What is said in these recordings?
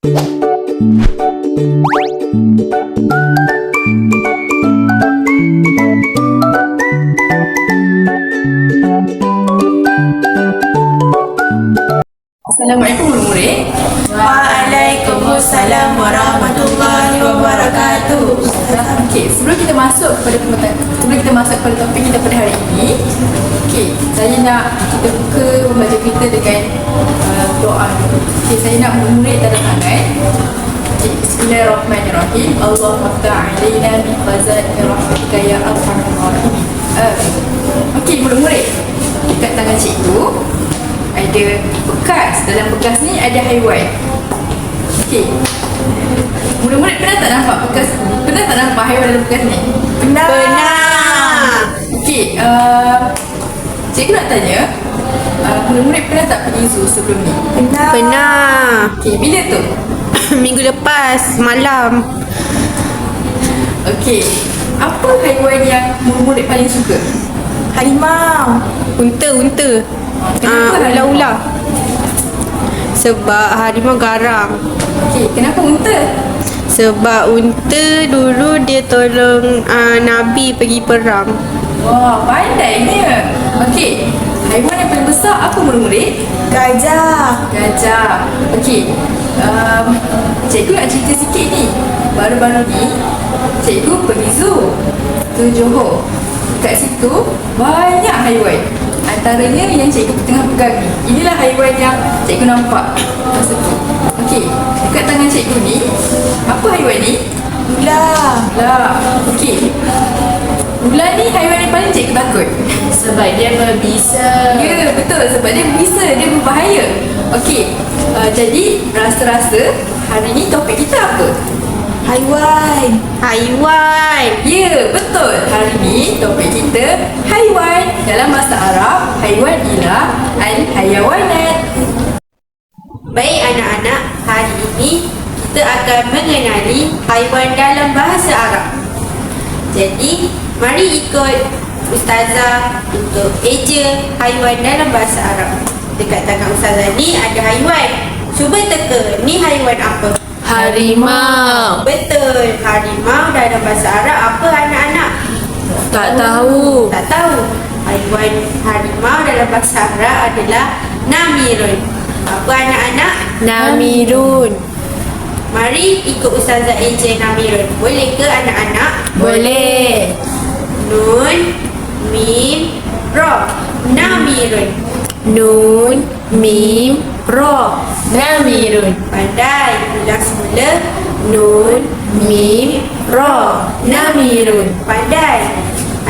Assalamualaikum murid-murid. Waalaikumsalam warahmatullahi wabarakatuh. Okey, sebelum kita masuk kepada topik kita pada hari ini, saya nak kita buka pembelajaran kita dengan doa. Saya nak murid tanda tangan. Bismillahirrahmanirrahim. Allahumma ftah alaina min khaza'in rahmatika ya arhamar rahimin. Murid-murid, dekat tangan cikgu ada bekas. Dalam bekas ni ada haiwan. Murid-murid pernah tak nampak bekas? Pernah tak nampak haiwan dalam bekas ni? Pernah. Cikgu nak tanya, murid-murid pernah tak pergi zoo sebelum ni? Pernah. Bila tu? Minggu lepas malam. Apa haiwan yang murid-murid paling suka? Harimau. Unta. Kenapa harimau? Ular-ular. Sebab harimau garang. Kenapa unta? Sebab unta dulu dia tolong Nabi pergi perang. Wah, pandainya. Haiwan yang paling besar apa murid-murid? Gajah. Cikgu nak cerita sikit ni. Baru-baru ni cikgu pergi zoo ke Johor. Kat situ banyak haiwan. Antaranya yang cikgu tengah pegang ni. Inilah haiwan yang cikgu nampak masa tu. Dekat tangan cikgu ni, apa haiwan ni? Ular. Ular ni haiwan yang paling cikgu takut. Sebab dia berbisa. Ya, betul. Sebab dia berbisa, dia berbahaya. Jadi rasa-rasa hari ni topik kita apa? Haiwan. Ya, betul. Hari ni topik kita haiwan. Dalam bahasa Arab, haiwan ialah al-hayawanat. Baik anak-anak, hari ini kita akan mengenali haiwan dalam bahasa Arab. Jadi, mari ikut Ustazah untuk eja haiwan dalam bahasa Arab. Dekat tangan Ustazah ni ada haiwan. Cuba teka, ni haiwan apa? Harimau. Betul, harimau dalam bahasa Arab apa anak-anak? Tak tahu. Tak tahu. Haiwan harimau dalam bahasa Arab adalah namirun. Apa anak-anak? Namirun. Mari ikut Ustazah eja namirun. Boleh ke anak-anak? Boleh. Nun, mim, ra. Namirun. Nun, mim, ra. Namirun. Pandai. Ulang semula. Nun, mim, ra. Namirun. Pandai.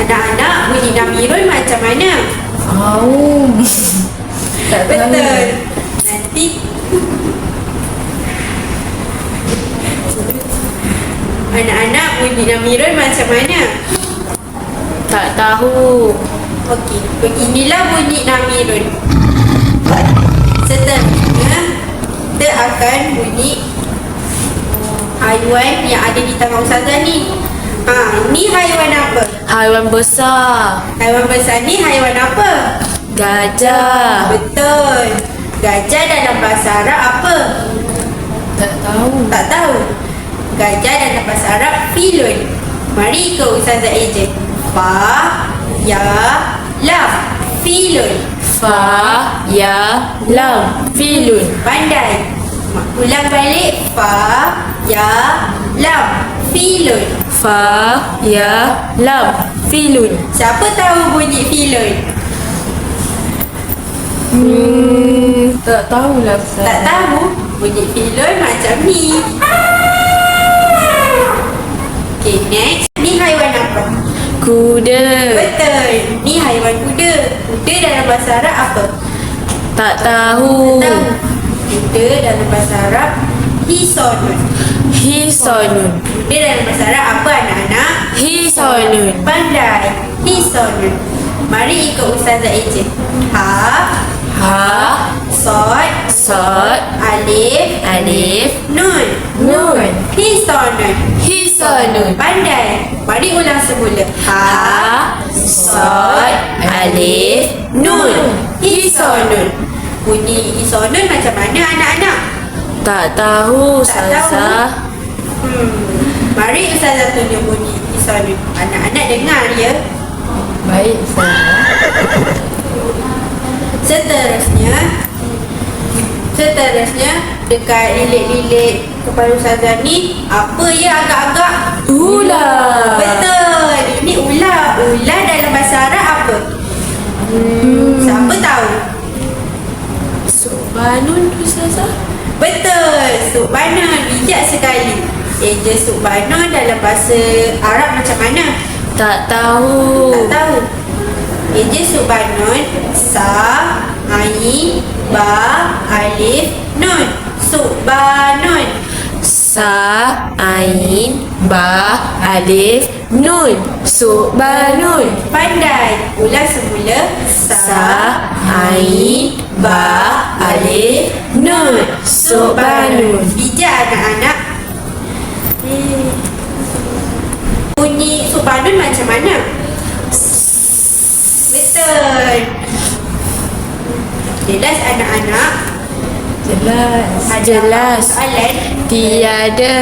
Anak-anak, bunyi namirun macam mana? Tak Betul. Nanti anak-anak, bunyi namirun macam mana? Tak tahu. Okey, beginilah bunyi namirun. Seterusnya, kita akan bunyi haiwan yang ada di tangan Ustazah ni. Ni haiwan apa? Haiwan besar. Haiwan besar ni haiwan apa? Gajah. Betul. Gajah dalam bahasa Arab apa? Tak tahu. Tak tahu. Gajah dalam bahasa Arab filun. Mari ikut Ustazah eja. Fa, ya, lam. Filun. Fa, ya, lam. Filun. Pandai. Ulang balik. Fa, ya, lam. Filun. Fa, ya, lam. Filun. Siapa tahu bunyi filun? Tak tahulah. Tak tahu? Bunyi filun macam ni. Okay, next. Ni haiwan apa? Kuda. Betul. Ni haiwan kuda. Kuda dalam bahasa Arab apa? Tak tahu. Tahu. Kuda dalam bahasa Arab hisonun. Hisonun. Kuda dalam bahasa Arab apa anak-anak? Hisonun. Pandai. Hisonun. Mari ikut Ustazah eja. Ha, Sod, sod, alif, alif, nun. nun. Hisonun. Hisonun. Pandai. Mari ulang semula. Ha, sod, alif, nun. Hisonun. Bunyi hisonun macam mana anak-anak? Tak tahu, Tak Ustazah. Mari Ustazah tunjuk bunyi pisau ni. Anak-anak dengar ya. Baik, Ustazah. Seterusnya dekat lilit-lilit kepala Ustazah ni, apa ya agak-agak? Ular. Betul. Ini ular. Ular dalam bahasa Arab apa? Siapa tahu? Subhanun, Ustazah. Betul. Subhanun. Bijak sekali. Eja subhanun dalam bahasa Arab macam mana? Tak tahu. Tak tahu. Eja subhanun. Sa, ain, ba, alif, nun. Subhanun. Sa, ain, ba, alif, nun. Subhanun. Pandai. Ulang semula. Sa, ain, ba, alif, nun. Subhanun. Bijak anak-anak. Bunyi subhanun macam mana? Betul. Jelas anak-anak? Jelas. Jelas. Soalan? Tiada.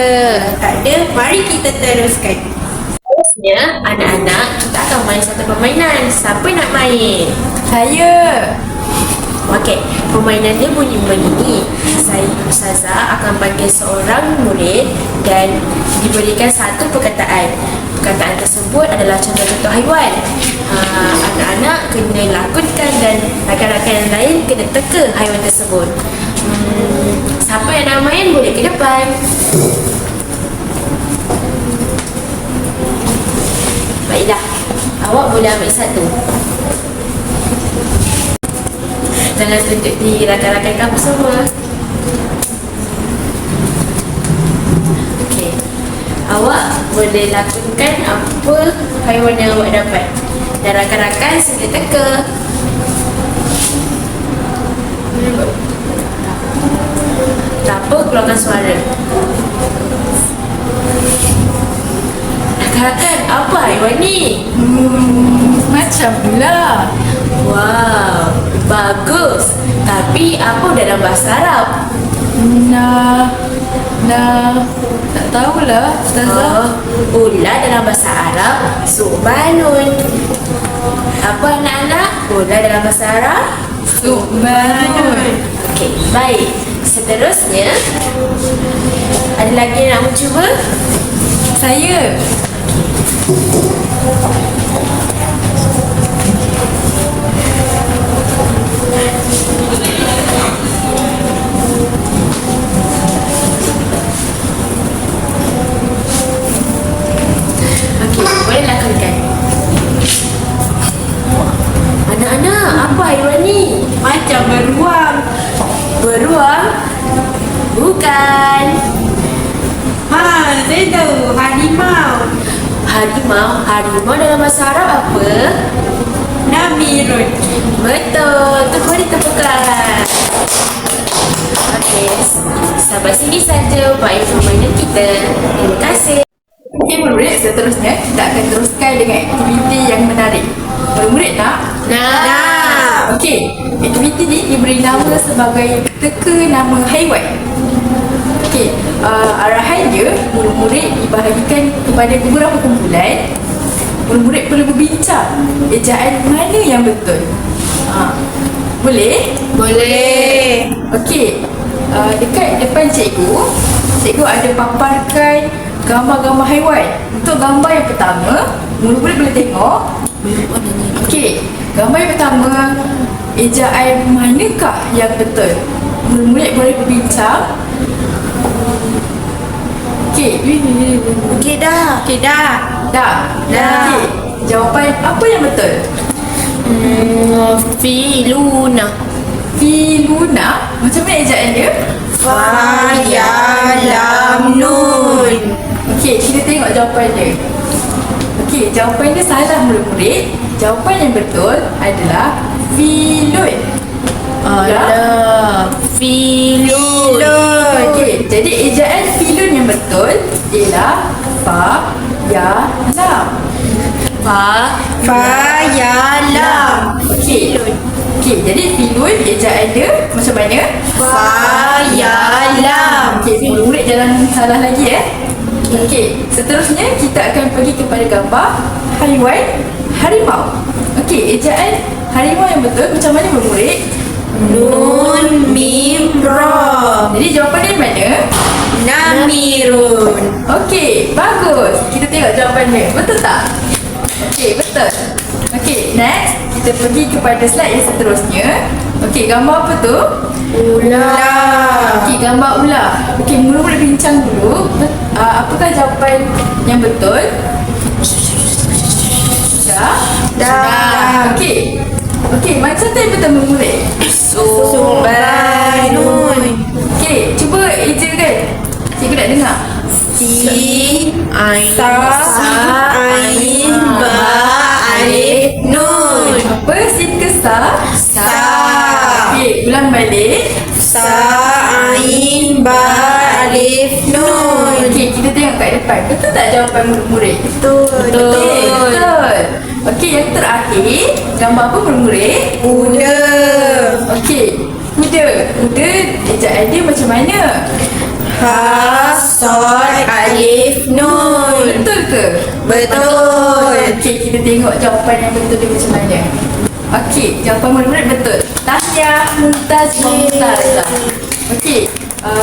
Tak ada. Mari kita teruskan. Seterusnya, anak-anak, kita akan main satu permainan. Siapa nak main? Saya. Okey, permainan dia bunyi begini. Saya, Ustazah, akan panggil seorang murid dan diberikan satu perkataan. Perkataan tersebut adalah contoh-contoh haiwan. Anak-anak kena lakonkan dan rakan-rakan yang lain kena teka haiwan tersebut. Siapa yang nak main boleh ke depan. Baiklah, awak boleh ambil satu. Jangan tunjuk di rakan-rakan kamu semua. Okey. Awak boleh lakukan apa haiwan yang awak dapat. Dan rakan-rakan sila teka. Tanpa keluarkan suara. Rakan-rakan, apa haiwan ni? Macam pula. Wow, bagus. Tapi apa dalam bahasa Arab? Tak tahulah, Ustazah. Ular dalam bahasa Arab subhanun. Apa anak-anak? Ular dalam bahasa Arab Subhanun. Okey, baik. Seterusnya, ada lagi yang nak mencuba? Saya. Okey, boleh lakukan. Anak-anak, apa haiwan ni? Macam beruang. Beruang? Bukan. Saya tahu. Harimau. Harimau dalam bahasa Arab apa? Namirun. Betul, tu boleh tepukan. Okey, sampai sini saja permainan kita. Terima kasih. Okey, murid, seterusnya kita akan teruskan dengan aktiviti yang menarik. Murid nak? Nah, Okey, aktiviti ni diberi nama sebagai teka nama haiwan. Okey, arahan dia, murid-murid dibahagikan kepada beberapa kumpulan. Murid-murid perlu berbincang ejaan mana yang betul. Boleh? boleh. Okey, dekat depan cikgu ada paparkan gambar-gambar haiwan. Untuk gambar yang pertama, murid-murid boleh tengok. Okey, gambar yang pertama, ejaan manakah yang betul? Murid-murid boleh berbincang. Okey, Okey dah. dah. Okey, jawapan apa yang betul? Filuna. Filuna. Macam mana ejaan dia? Fa, ya, lam, nun. Okey, kita tengok jawapan dia. Okey, jawapan dia salah murid-murid. Jawapan yang betul adalah filun. Alah, filun. Okey, jadi ejaan filun yang betul ialah fa, ya, lam. Fa, Ya, lam. Okey, jadi filun ejaan dia macam mana? Fa, Hayalam. Okey, murid jangan salah lagi Okey, seterusnya kita akan pergi kepada gambar haiwan harimau. Okey, ejaan harimau yang betul macam mana murid? Nun mim ra. Jadi jawapan dia mana? Namirun. Okey, bagus. Kita tengok jawapannya. Betul tak? Okey, betul. Okey, next kita pergi kepada slide yang seterusnya. Okey, gambar apa tu? Ular. Okey, gambar ular. Okey, mula-mula bincang dulu. Apakah jawapan yang betul? Dah. Okey. Okey, macam tu yang betul murid. Sumbanun. Okey, cuba ejakan. Cikgu nak dengar. Sin Ain Ba Alif Nun. Apa? Sin ke sa? Sa. Okey, ulang balik. Ain Ba Alif Nun. Okey, kita tengok kat depan. Betul tak jawapan murid-murid? Betul. Okey, betul. Okey, yang terakhir, gambar apa murid-murid? Kuda. Okey, kuda. Kuda, ejaan dia macam mana? Ha Sad Alif Nun. Betul ke? Betul. Okey, kita tengok jawapan yang betul dia macam mana. Okey, jawapan murid-murid betul. Tahniah Mumtazah. Okey,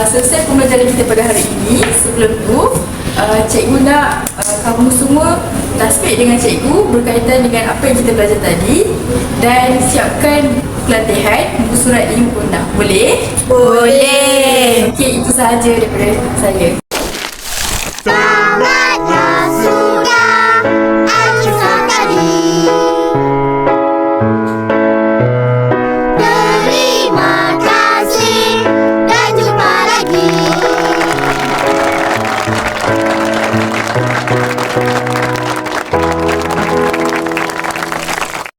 selesai pembelajaran kita pada hari ini. Sebelum tu, cikgu nak kamu semua tasbih dengan cikgu berkaitan dengan apa yang kita belajar tadi dan siapkan pelatihan muka surat 56. Boleh? Boleh. Okey, itu sahaja daripada saya. Selamatlah sudah Al-Quran tadi. Terima kasih dan jumpa lagi.